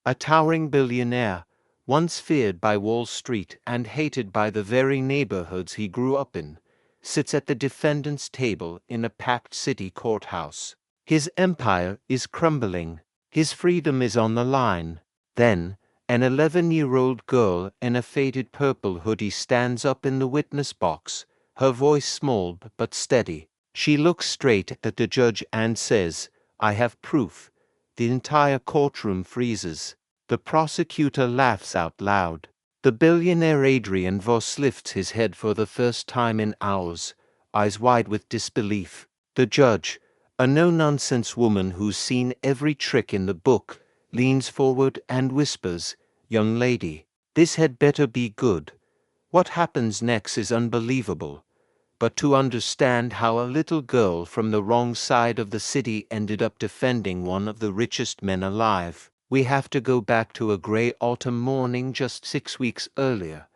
A towering billionaire, once feared by Wall Street and hated by the very neighborhoods he grew up in, sits at the defendant's table in a packed city courthouse. His empire is crumbling. His freedom is on the line. Then, an 11-year-old girl in a faded purple hoodie stands up in the witness box, her voice small but steady. She looks straight at the judge and says, "I have proof." The entire courtroom freezes. The prosecutor laughs out loud. The billionaire Adrian Voss lifts his head for the first time in hours, eyes wide with disbelief. The judge, a no-nonsense woman who's seen every trick in the book, leans forward and whispers, "Young lady, this had better be good." What happens next is unbelievable. But to understand how a little girl from the wrong side of the city ended up defending one of the richest men alive, we have to go back to a gray autumn morning just 6 weeks earlier.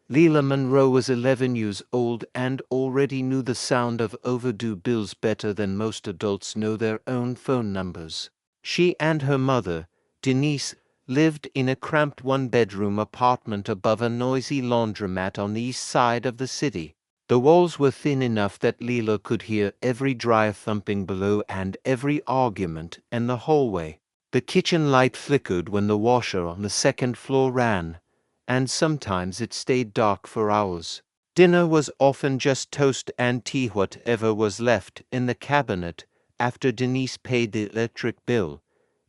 Lila Monroe was 11 years old and already knew the sound of overdue bills better than most adults know their own phone numbers. She and her mother, Denise, lived in a cramped one-bedroom apartment above a noisy laundromat on the east side of the city. The walls were thin enough that Lila could hear every dryer thumping below and every argument in the hallway. The kitchen light flickered when the washer on the second floor ran, and sometimes it stayed dark for hours. Dinner was often just toast and tea, whatever was left in the cabinet after Denise paid the electric bill.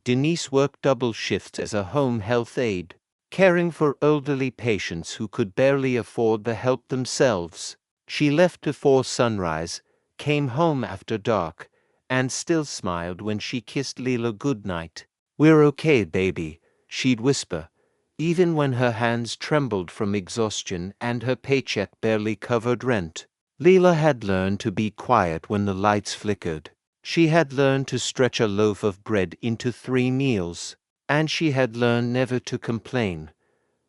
Denise worked double shifts as a home health aide, caring for elderly patients who could barely afford the help themselves. She left before sunrise, came home after dark, and still smiled when she kissed Lila goodnight. "We're okay, baby," she'd whisper, even when her hands trembled from exhaustion and her paycheck barely covered rent. Lila had learned to be quiet when the lights flickered. She had learned to stretch a loaf of bread into 3 meals, and she had learned never to complain.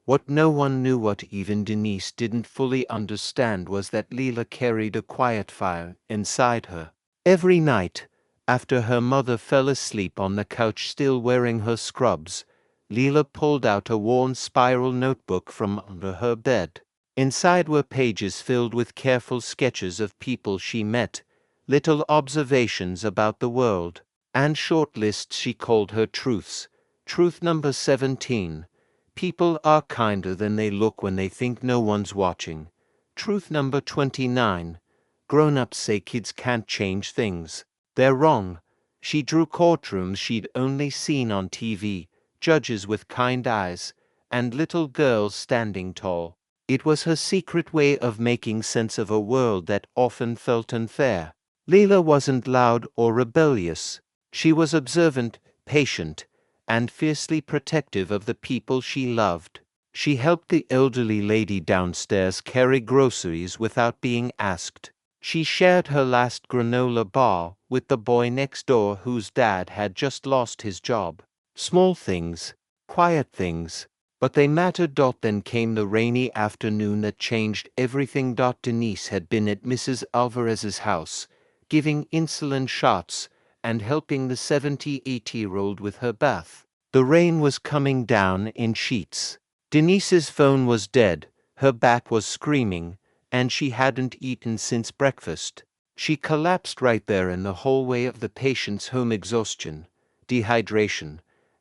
What no one knew, what even Denise didn't fully understand, was that Lila carried a quiet fire inside her. Every night, after her mother fell asleep on the couch still wearing her scrubs, Lila pulled out a worn spiral notebook from under her bed. Inside were pages filled with careful sketches of people she met, little observations about the world, and short lists she called her truths. Truth number 17. People are kinder than they look when they think no one's watching. Truth number 29. Grown-ups say kids can't change things. They're wrong. She drew courtrooms she'd only seen on TV, judges with kind eyes, and little girls standing tall. It was her secret way of making sense of a world that often felt unfair. Lila wasn't loud or rebellious. She was observant, patient, and fiercely protective of the people she loved. She helped the elderly lady downstairs carry groceries without being asked. She shared her last granola bar with the boy next door whose dad had just lost his job. Small things, quiet things, but they mattered. Then came the rainy afternoon that changed everything. Denise had been at Mrs. Alvarez's house, giving insulin shots and helping the 78-year-old with her bath. The rain was coming down in sheets. Denise's phone was dead, her back was screaming, and she hadn't eaten since breakfast. She collapsed right there in the hallway of the patient's home. Exhaustion, dehydration,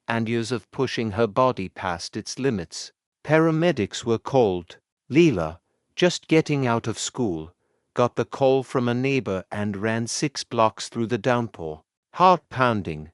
and years of pushing her body past its limits. Paramedics were called. Lila, just getting out of school, got the call from a neighbor and ran 6 blocks through the downpour, heart pounding.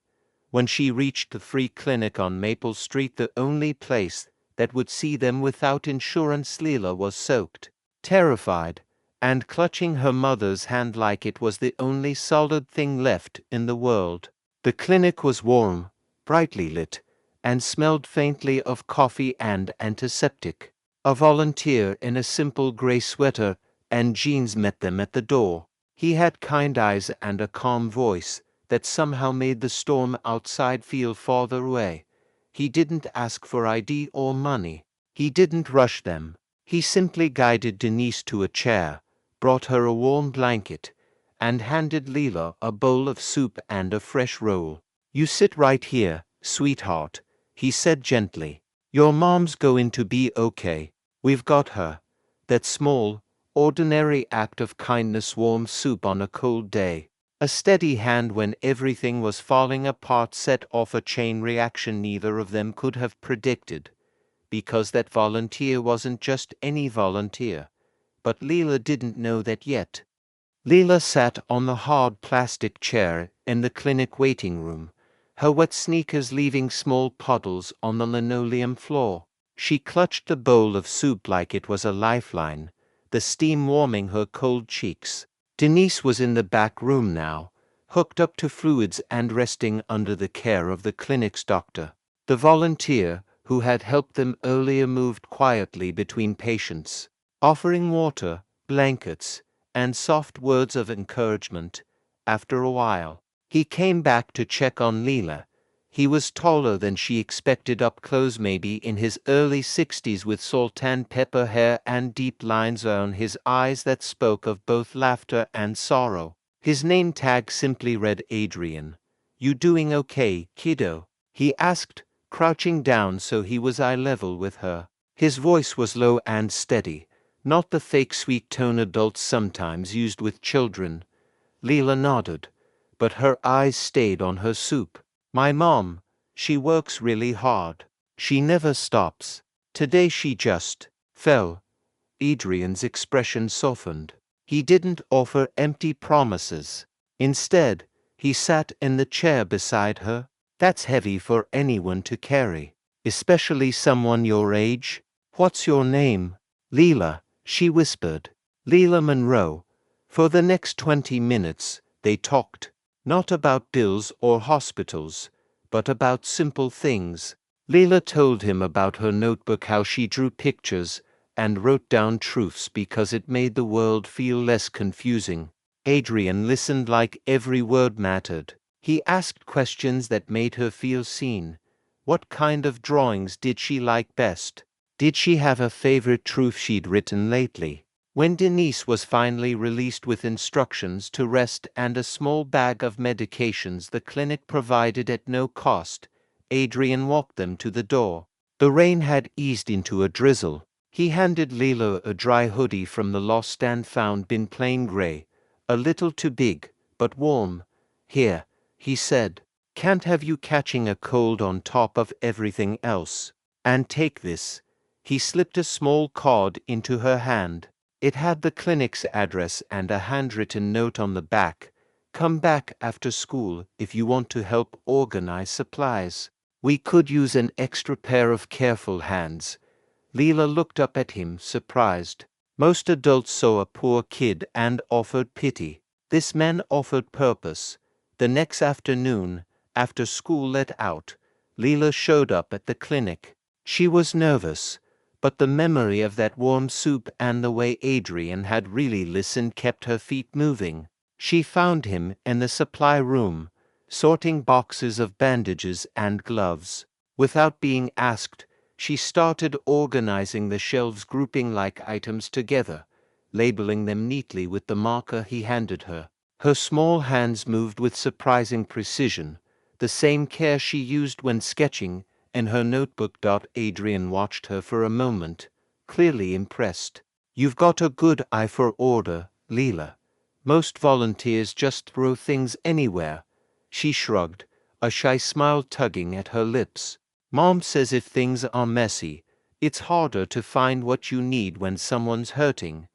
When she reached the free clinic on Maple Street, the only place that would see them without insurance, Lila was soaked, terrified, and clutching her mother's hand like it was the only solid thing left in the world. The clinic was warm, brightly lit, and smelled faintly of coffee and antiseptic. A volunteer in a simple gray sweater and jeans met them at the door. He had kind eyes and a calm voice that somehow made the storm outside feel farther away. He didn't ask for ID or money. He didn't rush them. He simply guided Denise to a chair, brought her a warm blanket, and handed Lila a bowl of soup and a fresh roll. "You sit right here, sweetheart," he said gently. Your mom's going to be okay. We've got her. That small, ordinary act of kindness, warm soup on a cold day. A steady hand when everything was falling apart set off a chain reaction neither of them could have predicted. Because that volunteer wasn't just any volunteer. But Lila didn't know that yet. Lila sat on the hard plastic chair in the clinic waiting room, her wet sneakers leaving small puddles on the linoleum floor. She clutched the bowl of soup like it was a lifeline, the steam warming her cold cheeks. Denise was in the back room now, hooked up to fluids and resting under the care of the clinic's doctor. The volunteer, who had helped them earlier, moved quietly between patients, offering water, blankets, and soft words of encouragement. After a while, he came back to check on Lila. He was taller than she expected up close, maybe in his early 60s, with salt and pepper hair and deep lines on his eyes that spoke of both laughter and sorrow. His name tag simply read Adrian. You doing okay, kiddo? He asked, crouching down so he was eye level with her. His voice was low and steady, not the fake sweet tone adults sometimes used with children. Lila nodded, but her eyes stayed on her soup. My mom, she works really hard. She never stops. Today she just fell. Adrian's expression softened. He didn't offer empty promises. Instead, he sat in the chair beside her. That's heavy for anyone to carry, especially someone your age. What's your name? Lila, she whispered. Lila Monroe. For the next 20 minutes, they talked. Not about bills or hospitals, but about simple things. Lila told him about her notebook, how she drew pictures and wrote down truths because it made the world feel less confusing. Adrian listened like every word mattered. He asked questions that made her feel seen. What kind of drawings did she like best? Did she have a favorite truth she'd written lately? When Denise was finally released with instructions to rest and a small bag of medications the clinic provided at no cost, Adrian walked them to the door. The rain had eased into a drizzle. He handed Lila a dry hoodie from the lost and found bin, plain gray, a little too big, but warm. Here, he said. Can't have you catching a cold on top of everything else. And take this. He slipped a small card into her hand. It had the clinic's address and a handwritten note on the back. Come back after school if you want to help organize supplies. We could use an extra pair of careful hands. Lila looked up at him, surprised. Most adults saw a poor kid and offered pity. This man offered purpose. The next afternoon, after school let out, Lila showed up at the clinic. She was nervous, but the memory of that warm soup and the way Adrian had really listened kept her feet moving. She found him in the supply room, sorting boxes of bandages and gloves. Without being asked, she started organizing the shelves, grouping like items together, labeling them neatly with the marker he handed her. Her small hands moved with surprising precision, the same care she used when sketching in her notebook. Adrian watched her for a moment, clearly impressed. You've got a good eye for order, Lila. Most volunteers just throw things anywhere. She shrugged, a shy smile tugging at her lips. Mom says if things are messy, it's harder to find what you need when someone's hurting.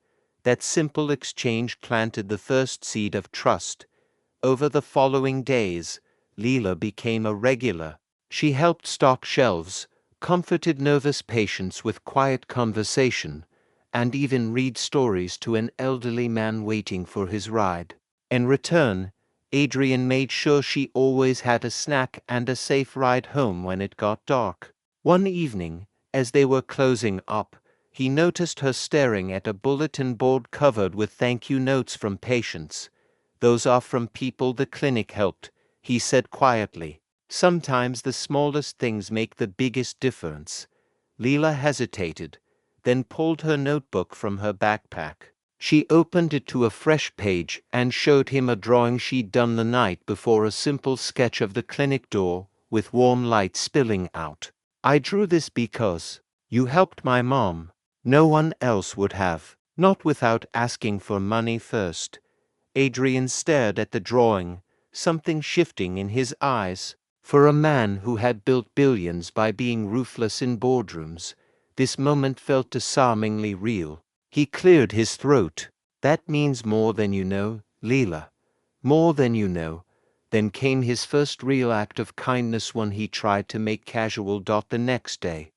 That simple exchange planted the first seed of trust. Over the following days, Lila became a regular. She helped stock shelves, comforted nervous patients with quiet conversation, and even read stories to an elderly man waiting for his ride. In return, Adrian made sure she always had a snack and a safe ride home when it got dark. One evening, as they were closing up, he noticed her staring at a bulletin board covered with thank you notes from patients. Those are from people the clinic helped, he said quietly. Sometimes the smallest things make the biggest difference. Lila hesitated, then pulled her notebook from her backpack. She opened it to a fresh page and showed him a drawing she'd done the night before, a simple sketch of the clinic door, with warm light spilling out. I drew this because you helped my mom. No one else would have. Not without asking for money first. Adrian stared at the drawing, something shifting in his eyes. For a man who had built billions by being ruthless in boardrooms, this moment felt disarmingly real. He cleared his throat. That means more than you know, Lila. More than you know. Then came his first real act of kindness, one he tried to make casual. The next day,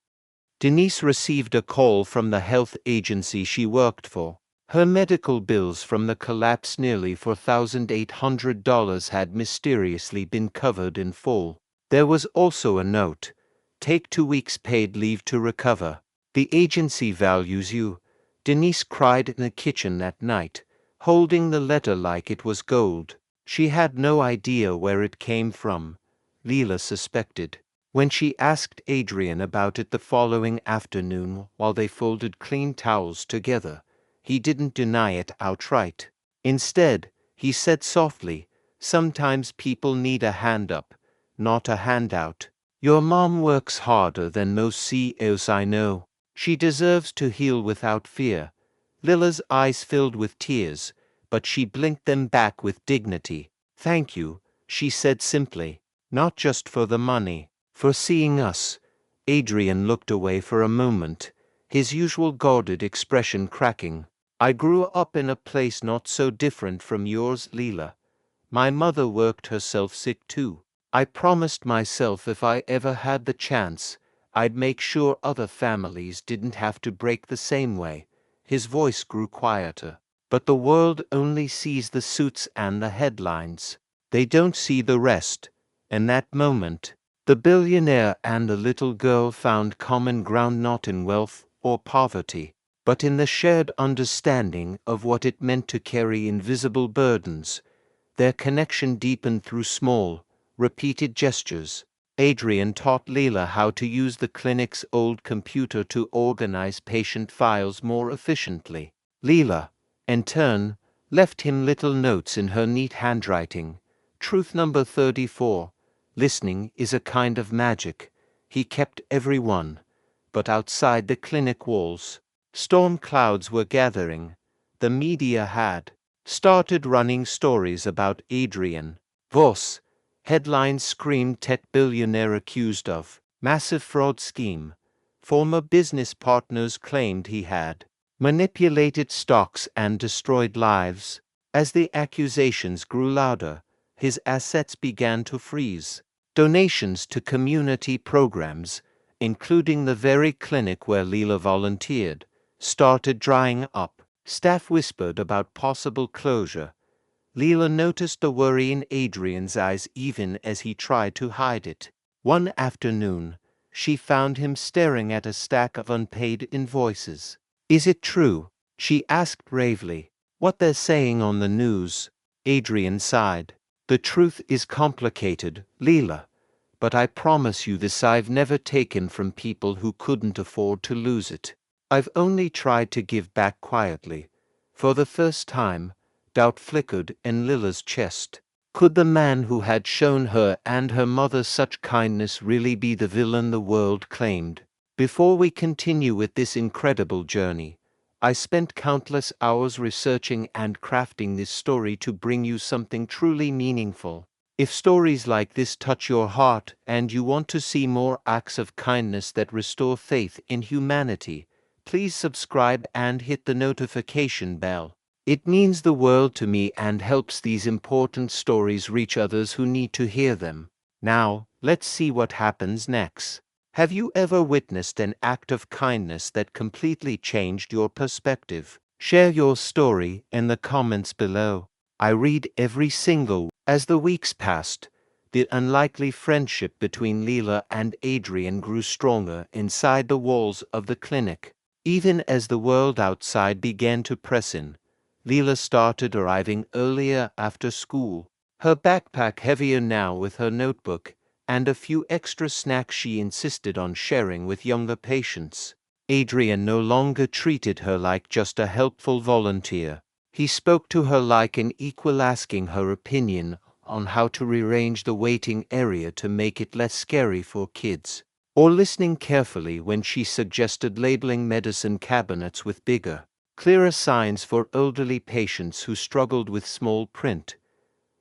Denise received a call from the health agency she worked for. Her medical bills from the collapse, nearly $4,800, had mysteriously been covered in full. There was also a note: take 2 weeks paid leave to recover. The agency values you. Denise cried in the kitchen that night, holding the letter like it was gold. She had no idea where it came from. Lila suspected. When she asked Adrian about it the following afternoon while they folded clean towels together, he didn't deny it outright. Instead, he said softly, "Sometimes people need a hand up, not a handout. Your mom works harder than most CEOs I know. She deserves to heal without fear." Lila's eyes filled with tears, but she blinked them back with dignity. "Thank you," she said simply. "Not just for the money. For seeing us." Adrian looked away for a moment, his usual guarded expression cracking. "I grew up in a place not so different from yours, Lila. My mother worked herself sick too. I promised myself if I ever had the chance, I'd make sure other families didn't have to break the same way." His voice grew quieter. "But the world only sees the suits and the headlines. They don't see the rest." In that moment, the billionaire and the little girl found common ground, not in wealth or poverty, but in the shared understanding of what it meant to carry invisible burdens. Their connection deepened through small, repeated gestures. Adrian taught Lila how to use the clinic's old computer to organize patient files more efficiently. Lila, in turn, left him little notes in her neat handwriting. Truth number 34. Listening is a kind of magic. He kept every one. But outside the clinic walls, storm clouds were gathering. The media had started running stories about Adrian Voss. Headlines screamed tech billionaire accused of massive fraud scheme. Former business partners claimed he had manipulated stocks and destroyed lives. As the accusations grew louder, his assets began to freeze. Donations to community programs, including the very clinic where Lila volunteered, started drying up. Staff whispered about possible closure. Lila noticed the worry in Adrian's eyes even as he tried to hide it. One afternoon, she found him staring at a stack of unpaid invoices. "Is it true?" she asked bravely. "What they're saying on the news?" Adrian sighed. "The truth is complicated, Lila. But I promise you this: I've never taken from people who couldn't afford to lose it. I've only tried to give back quietly." For the first time, doubt flickered in Lila's chest. Could the man who had shown her and her mother such kindness really be the villain the world claimed? Before we continue with this incredible journey, I spent countless hours researching and crafting this story to bring you something truly meaningful. If stories like this touch your heart and you want to see more acts of kindness that restore faith in humanity, please subscribe and hit the notification bell. It means the world to me and helps these important stories reach others who need to hear them. Now, let's see what happens next. Have you ever witnessed an act of kindness that completely changed your perspective? Share your story in the comments below. I read every single. As the weeks passed, the unlikely friendship between Lila and Adrian grew stronger inside the walls of the clinic. Even as the world outside began to press in, Lila started arriving earlier after school, her backpack heavier now with her notebook and a few extra snacks she insisted on sharing with younger patients. Adrian no longer treated her like just a helpful volunteer. He spoke to her like an equal, asking her opinion on how to rearrange the waiting area to make it less scary for kids, or listening carefully when she suggested labeling medicine cabinets with bigger, clearer signs for elderly patients who struggled with small print.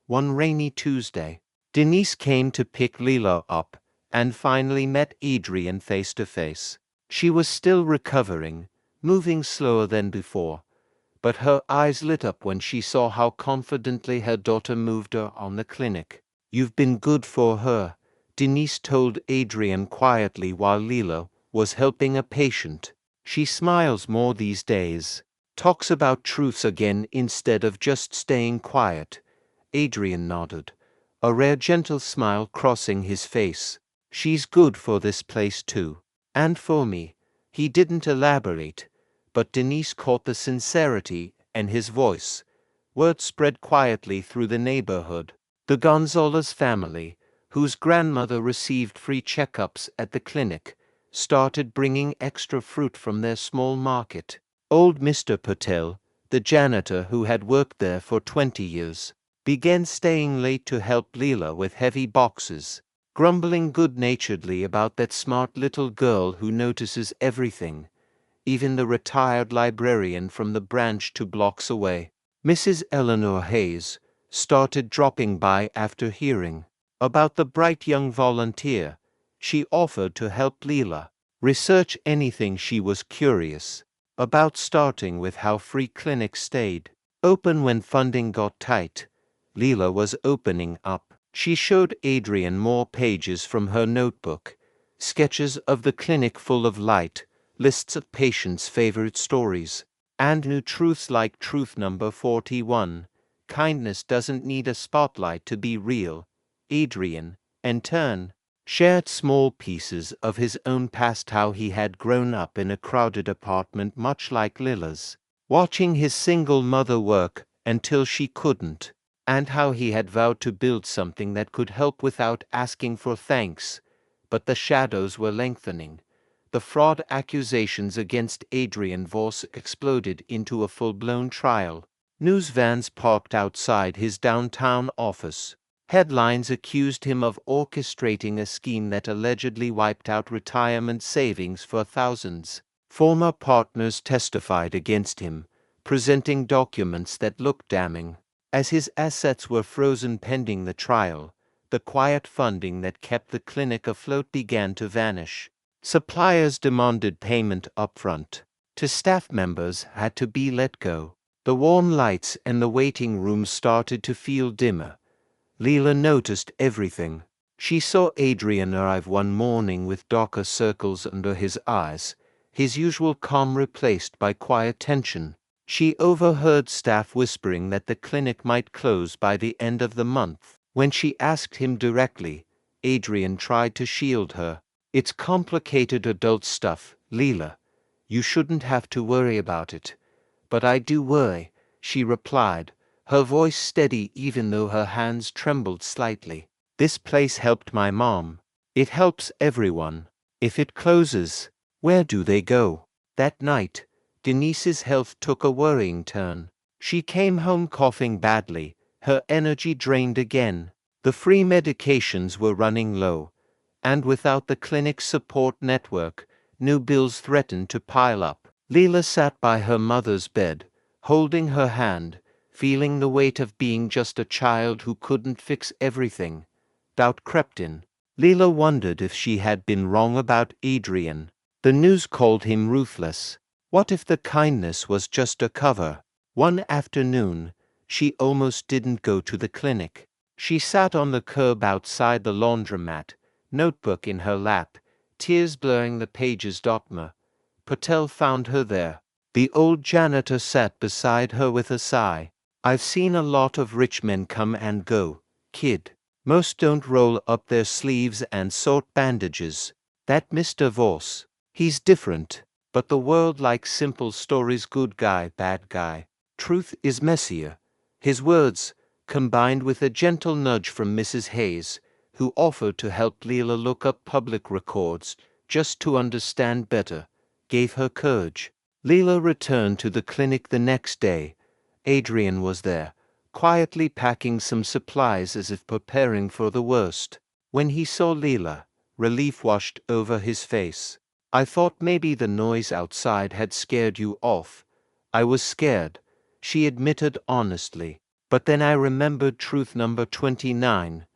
One rainy Tuesday, Denise came to pick Lila up and finally met Adrian face to face. She was still recovering, moving slower than before, but her eyes lit up when she saw how confidently her daughter moved her on the clinic. "You've been good for her," Denise told Adrian quietly while Lila was helping a patient. "She smiles more these days, talks about truths again instead of just staying quiet." Adrian nodded, a rare gentle smile crossing his face. "She's good for this place too. And for me." He didn't elaborate, but Denise caught the sincerity in his voice. Word spread quietly through the neighborhood. The Gonzalez family, whose grandmother received free checkups at the clinic, started bringing extra fruit from their small market. Old Mr. Patel, the janitor who had worked there for 20 years, began staying late to help Lila with heavy boxes, grumbling good-naturedly about that smart little girl who notices everything. Even the retired librarian from the branch 2 blocks away, Mrs. Eleanor Hayes, started dropping by after hearing about the bright young volunteer. She offered to help Lila research anything she was curious about, starting with how free clinics stayed open when funding got tight. Lila was opening up. She showed Adrian more pages from her notebook, sketches of the clinic full of light, lists of patients' favorite stories, and new truths like truth number 41. Kindness doesn't need a spotlight to be real. Adrian, in turn, shared small pieces of his own past, how he had grown up in a crowded apartment much like Lila's, watching his single mother work until she couldn't, and how he had vowed to build something that could help without asking for thanks. But the shadows were lengthening. The fraud accusations against Adrian Voss exploded into a full-blown trial. News vans parked outside his downtown office. Headlines accused him of orchestrating a scheme that allegedly wiped out retirement savings for thousands. Former partners testified against him, presenting documents that looked damning. As his assets were frozen pending the trial, the quiet funding that kept the clinic afloat began to vanish. Suppliers demanded payment upfront. Staff members had to be let go. The warm lights in the waiting room started to feel dimmer. Lila noticed everything. She saw Adrian arrive one morning with darker circles under his eyes, his usual calm replaced by quiet tension. She overheard staff whispering that the clinic might close by the end of the month. When she asked him directly, Adrian tried to shield her. "It's complicated adult stuff, Lila. You shouldn't have to worry about it." "But I do worry," she replied, her voice steady even though her hands trembled slightly. "This place helped my mom. It helps everyone. If it closes, where do they go?" That night, Denise's health took a worrying turn. She came home coughing badly, her energy drained again. The free medications were running low, and without the clinic's support network, new bills threatened to pile up. Lila sat by her mother's bed, holding her hand, feeling the weight of being just a child who couldn't fix everything. Doubt crept in. Lila wondered if she had been wrong about Adrian. The news called him ruthless. What if the kindness was just a cover? One afternoon, she almost didn't go to the clinic. She sat on the curb outside the laundromat, notebook in her lap, tears blurring the pages. Dr. Patel found her there. The old janitor sat beside her with a sigh. "I've seen a lot of rich men come and go, kid. Most don't roll up their sleeves and sort bandages. That Mr. Voss, he's different. But the world likes simple stories, good guy, bad guy. Truth is messier." His words, combined with a gentle nudge from Mrs. Hayes, who offered to help Lila look up public records just to understand better, gave her courage. Lila returned to the clinic the next day. Adrian was there, quietly packing some supplies as if preparing for the worst. When he saw Lila, relief washed over his face. "I thought maybe the noise outside had scared you off." "I was scared," she admitted honestly. "But then I remembered truth number 29.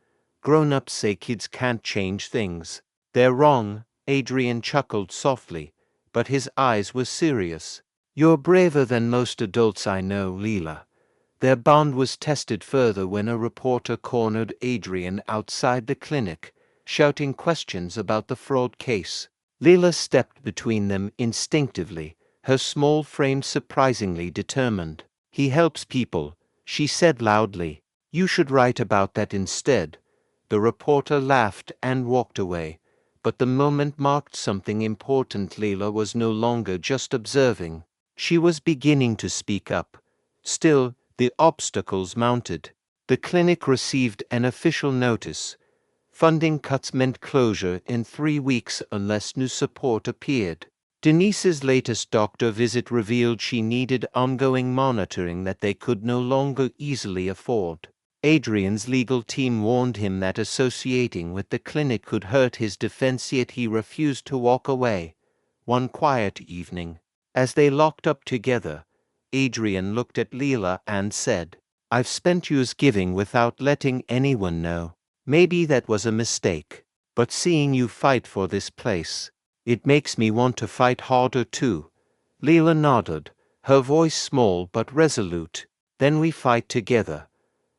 Grown-ups say kids can't change things." "They're wrong," Adrian chuckled softly, but his eyes were serious. "You're braver than most adults I know, Lila." Their bond was tested further when a reporter cornered Adrian outside the clinic, shouting questions about the fraud case. Lila stepped between them instinctively, her small frame surprisingly determined. "He helps people," she said loudly. "You should write about that instead." The reporter laughed and walked away, but the moment marked something important. Lila was no longer just observing. She was beginning to speak up. Still, the obstacles mounted. The clinic received an official notice. Funding cuts meant closure in 3 weeks unless new support appeared. Denise's latest doctor visit revealed she needed ongoing monitoring that they could no longer easily afford. Adrian's legal team warned him that associating with the clinic could hurt his defense, yet he refused to walk away. One quiet evening, as they locked up together, Adrian looked at Lila and said, "I've spent years giving without letting anyone know. Maybe that was a mistake. But seeing you fight for this place, it makes me want to fight harder too." Lila nodded, her voice small but resolute. "Then we fight together."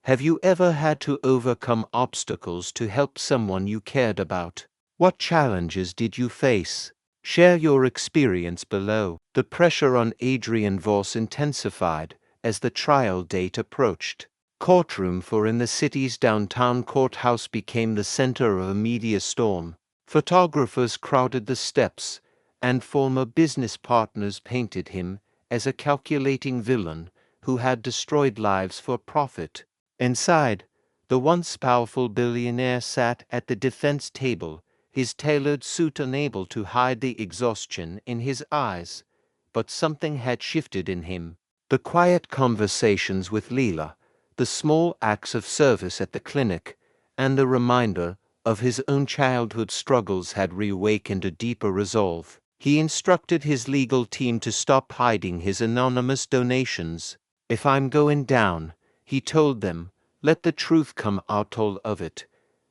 Have you ever had to overcome obstacles to help someone you cared about? What challenges did you face? Share your experience below. The pressure on Adrian Voss intensified as the trial date approached. Courtroom for in the city's downtown courthouse became the center of a media storm. Photographers crowded the steps, and former business partners painted him as a calculating villain who had destroyed lives for profit. Inside, the once powerful billionaire sat at the defense table, his tailored suit unable to hide the exhaustion in his eyes. But something had shifted in him. The quiet conversations with Lila, the small acts of service at the clinic, and the reminder of his own childhood struggles had reawakened a deeper resolve. He instructed his legal team to stop hiding his anonymous donations. "If I'm going down," he told them, "let the truth come out all of it."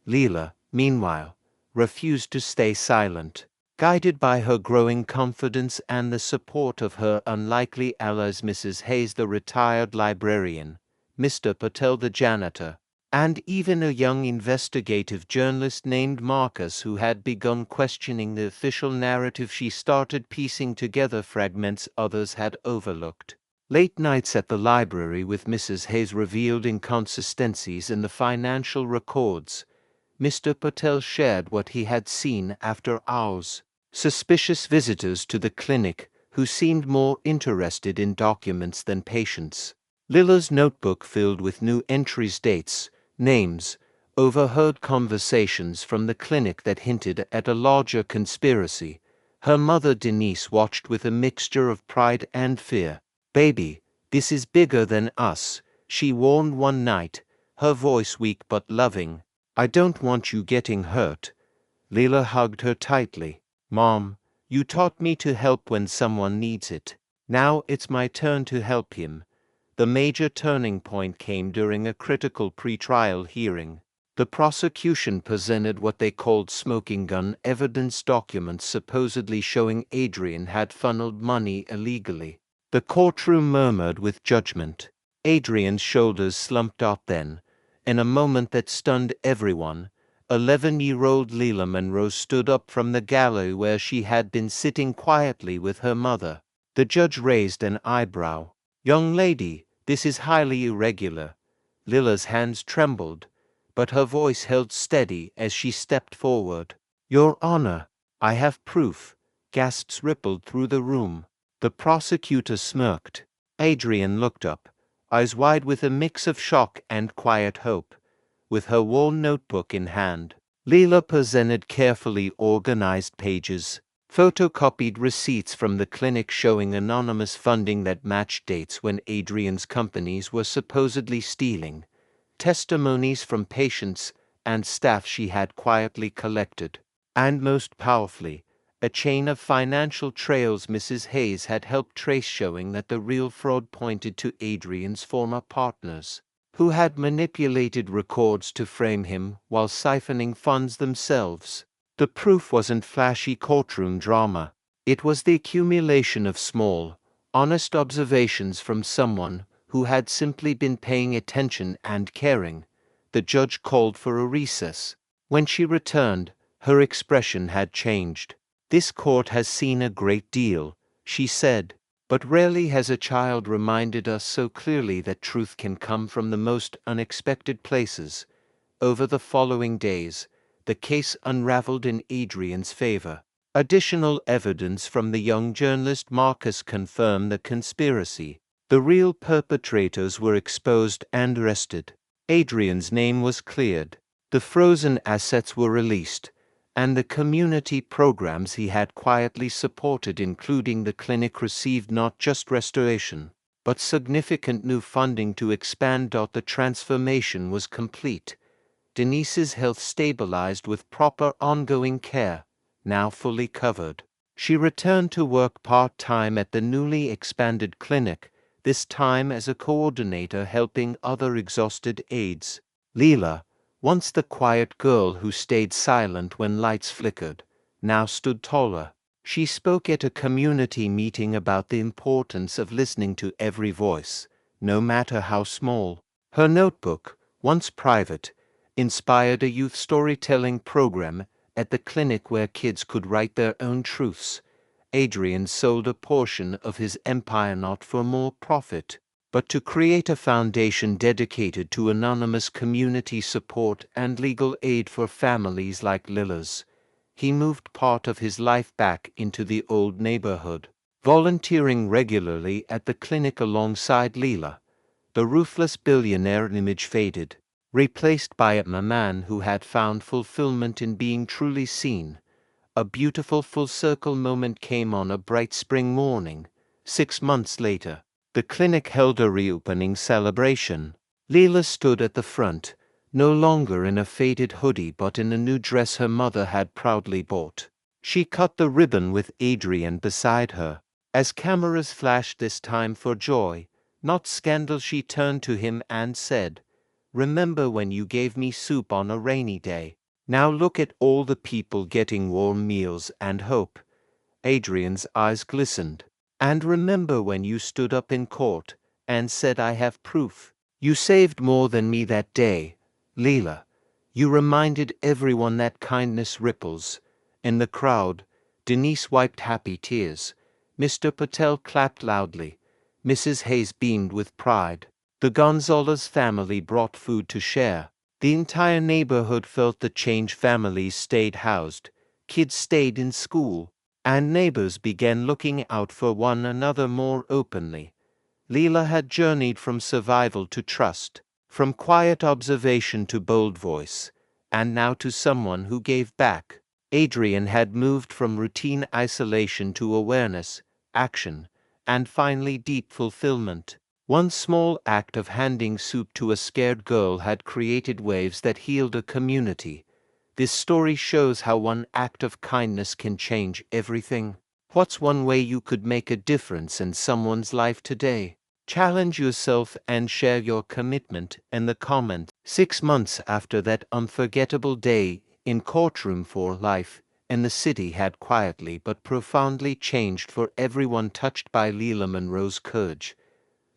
Lila, meanwhile, refused to stay silent. Guided by her growing confidence and the support of her unlikely allies, Mrs. Hayes, the retired librarian, Mr. Patel, the janitor, and even a young investigative journalist named Marcus, who had begun questioning the official narrative, she started piecing together fragments others had overlooked. Late nights at the library with Mrs. Hayes revealed inconsistencies in the financial records. Mr. Patel shared what he had seen after hours. Suspicious visitors to the clinic who seemed more interested in documents than patients. Lila's notebook filled with new entries, dates, names, overheard conversations from the clinic that hinted at a larger conspiracy. Her mother Denise watched with a mixture of pride and fear. "Baby, this is bigger than us," she warned one night, her voice weak but loving. "I don't want you getting hurt." Lila hugged her tightly. "Mom, you taught me to help when someone needs it. Now it's my turn to help him." The major turning point came during a critical pre-trial hearing. The prosecution presented what they called smoking gun evidence, documents supposedly showing Adrian had funneled money illegally. The courtroom murmured with judgment. Adrian's shoulders slumped out then. In a moment that stunned everyone, 11-year-old Lila Monroe stood up from the gallery where she had been sitting quietly with her mother. The judge raised an eyebrow. "Young lady, this is highly irregular." Lila's hands trembled, but her voice held steady as she stepped forward. "Your Honor, I have proof." Gasps rippled through the room. The prosecutor smirked. Adrian looked up, eyes wide with a mix of shock and quiet hope. With her worn notebook in hand, Lila presented carefully organized pages. Photocopied receipts from the clinic showing anonymous funding that matched dates when Adrian's companies were supposedly stealing, testimonies from patients and staff she had quietly collected, and most powerfully, a chain of financial trails Mrs. Hayes had helped trace showing that the real fraud pointed to Adrian's former partners, who had manipulated records to frame him while siphoning funds themselves. The proof wasn't flashy courtroom drama. It was the accumulation of small, honest observations from someone who had simply been paying attention and caring. The judge called for a recess. When she returned, her expression had changed. "This court has seen a great deal," she said, "but rarely has a child reminded us so clearly that truth can come from the most unexpected places." Over the following days, the case unraveled in Adrian's favor. Additional evidence from the young journalist Marcus confirmed the conspiracy. The real perpetrators were exposed and arrested. Adrian's name was cleared. The frozen assets were released, and the community programs he had quietly supported, including the clinic, received not just restoration, but significant new funding to expand. The transformation was complete. Denise's health stabilized with proper ongoing care, now fully covered. She returned to work part-time at the newly expanded clinic, this time as a coordinator helping other exhausted aides. Lila, once the quiet girl who stayed silent when lights flickered, now stood taller. She spoke at a community meeting about the importance of listening to every voice, no matter how small. Her notebook, once private, inspired a youth storytelling program at the clinic where kids could write their own truths. Adrian sold a portion of his empire not for more profit, but to create a foundation dedicated to anonymous community support and legal aid for families like Lila's. He moved part of his life back into the old neighborhood, volunteering regularly at the clinic alongside Lila. The ruthless billionaire image faded, replaced by a man who had found fulfillment in being truly seen. A beautiful full-circle moment came on a bright spring morning. 6 months later, the clinic held a reopening celebration. Lila stood at the front, no longer in a faded hoodie but in a new dress her mother had proudly bought. She cut the ribbon with Adrian beside her. As cameras flashed, this time for joy, not scandal, she turned to him and said, "Remember when you gave me soup on a rainy day? Now look at all the people getting warm meals and hope." Adrian's eyes glistened. "And remember when you stood up in court and said, 'I have proof'? You saved more than me that day, Lila. You reminded everyone that kindness ripples." In the crowd, Denise wiped happy tears. Mr. Patel clapped loudly. Mrs. Hayes beamed with pride. The Gonzalez family brought food to share. The entire neighborhood felt the change. Families stayed housed, kids stayed in school, and neighbors began looking out for one another more openly. Lila had journeyed from survival to trust, from quiet observation to bold voice, and now to someone who gave back. Adrian had moved from routine isolation to awareness, action, and finally deep fulfillment. One small act of handing soup to a scared girl had created waves that healed a community. This story shows how one act of kindness can change everything. What's one way you could make a difference in someone's life today? Challenge yourself and share your commitment in the comments. 6 months after that unforgettable day in Courtroom, for life in the city had quietly but profoundly changed for everyone touched by Lila Monroe's courage.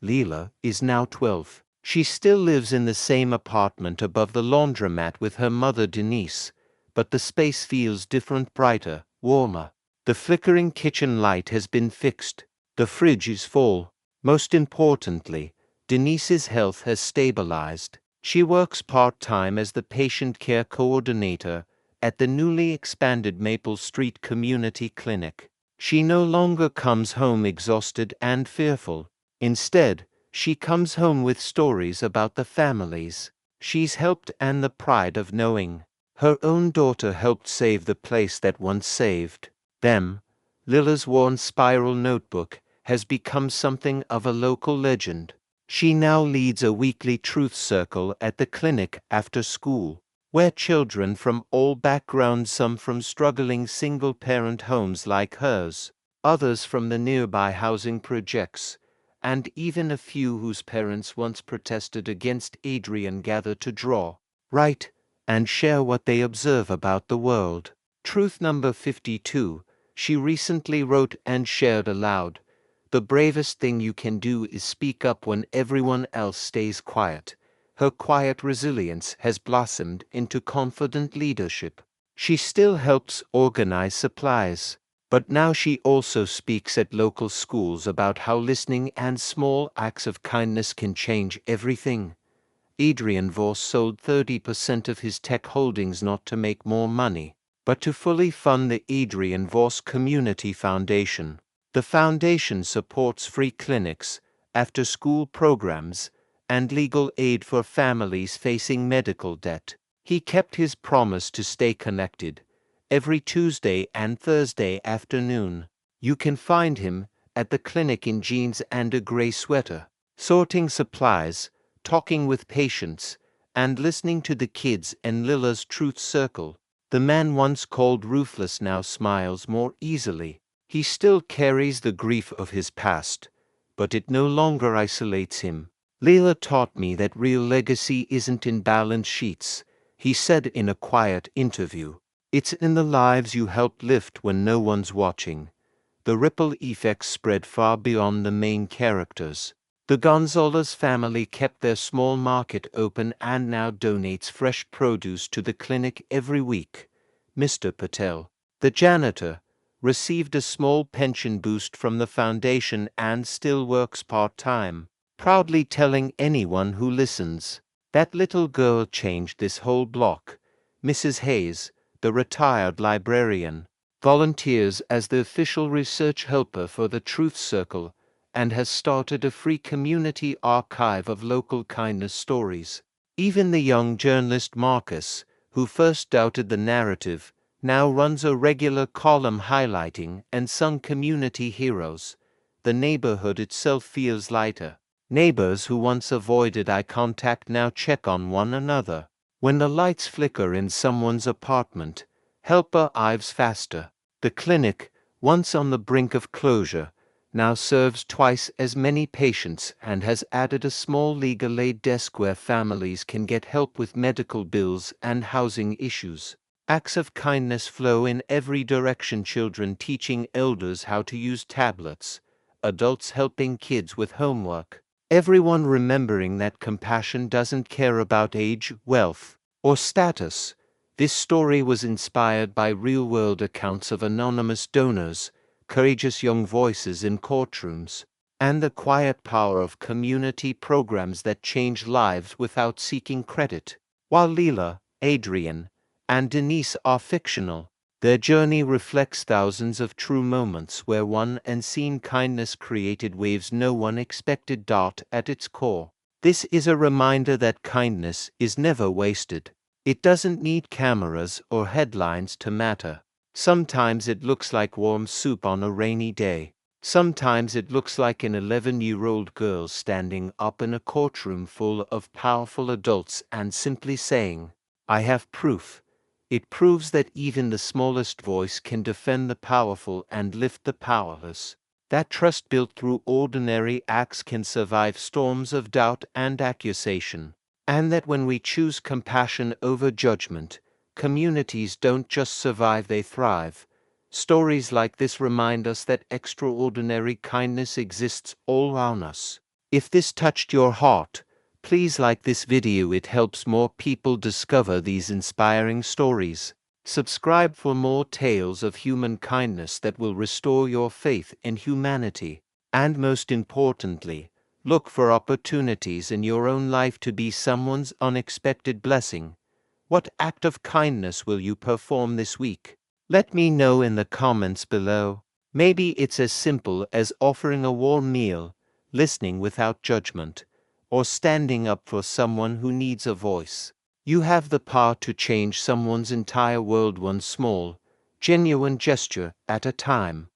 Lila is now 12. She still lives in the same apartment above the laundromat with her mother Denise, but the space feels different, brighter, warmer. The flickering kitchen light has been fixed. The fridge is full. Most importantly, Denise's health has stabilized. She works part-time as the patient care coordinator at the newly expanded Maple Street Community Clinic. She no longer comes home exhausted and fearful. Instead, she comes home with stories about the families she's helped and the pride of knowing her own daughter helped save the place that once saved Them, Lila's worn spiral notebook has become something of a local legend. She now leads a weekly truth circle at the clinic after school, where children from all backgrounds, some from struggling single-parent homes like hers, others from the nearby housing projects, and even a few whose parents once protested against Adrian, gather to draw, write, and share what they observe about the world. Truth number 52, she recently wrote and shared aloud. The bravest thing you can do is speak up when everyone else stays quiet. Her quiet resilience has blossomed into confident leadership. She still helps organize supplies, but now she also speaks at local schools about how listening and small acts of kindness can change everything. Adrian Voss sold 30% of his tech holdings not to make more money, but to fully fund the Adrian Voss Community Foundation. The foundation supports free clinics, after-school programs, and legal aid for families facing medical debt. He kept his promise to stay connected. Every Tuesday and Thursday afternoon, you can find him at the clinic in jeans and a gray sweater, sorting supplies, talking with patients, and listening to the kids in Lila's truth circle. The man once called ruthless now smiles more easily. He still carries the grief of his past, but it no longer isolates him. Lila taught me that real legacy isn't in balance sheets, he said in a quiet interview. It's in the lives you help lift when no one's watching. The ripple effects spread far beyond the main characters. The Gonzalez family kept their small market open and now donates fresh produce to the clinic every week. Mr. Patel, the janitor, received a small pension boost from the foundation and still works part-time, proudly telling anyone who listens, "That little girl changed this whole block." Mrs. Hayes, the retired librarian, volunteers as the official research helper for the Truth Circle and has started a free community archive of local kindness stories. Even the young journalist Marcus, who first doubted the narrative, now runs a regular column highlighting unsung community heroes. The neighborhood itself feels lighter. Neighbors who once avoided eye contact now check on one another. When the lights flicker in someone's apartment, help arrives faster. The clinic, once on the brink of closure, now serves twice as many patients and has added a small legal aid desk where families can get help with medical bills and housing issues. Acts of kindness flow in every direction: children teaching elders how to use tablets, adults helping kids with homework, everyone remembering that compassion doesn't care about age, wealth, or status. This story was inspired by real-world accounts of anonymous donors, courageous young voices in courtrooms, and the quiet power of community programs that change lives without seeking credit. While Lila, Adrian, and Denise are fictional, their journey reflects thousands of true moments where one unseen kindness created waves no one expected. At its core, this is a reminder that kindness is never wasted. It doesn't need cameras or headlines to matter. Sometimes it looks like warm soup on a rainy day. Sometimes it looks like an 11-year-old girl standing up in a courtroom full of powerful adults and simply saying, "I have proof." It proves that even the smallest voice can defend the powerful and lift the powerless. That trust built through ordinary acts can survive storms of doubt and accusation. And that when we choose compassion over judgment, communities don't just survive, they thrive. Stories like this remind us that extraordinary kindness exists all around us. If this touched your heart, please like this video. It helps more people discover these inspiring stories. Subscribe for more tales of human kindness that will restore your faith in humanity. And most importantly, look for opportunities in your own life to be someone's unexpected blessing. What act of kindness will you perform this week? Let me know in the comments below. Maybe it's as simple as offering a warm meal, listening without judgment, or standing up for someone who needs a voice. You have the power to change someone's entire world. One small, genuine gesture at a time.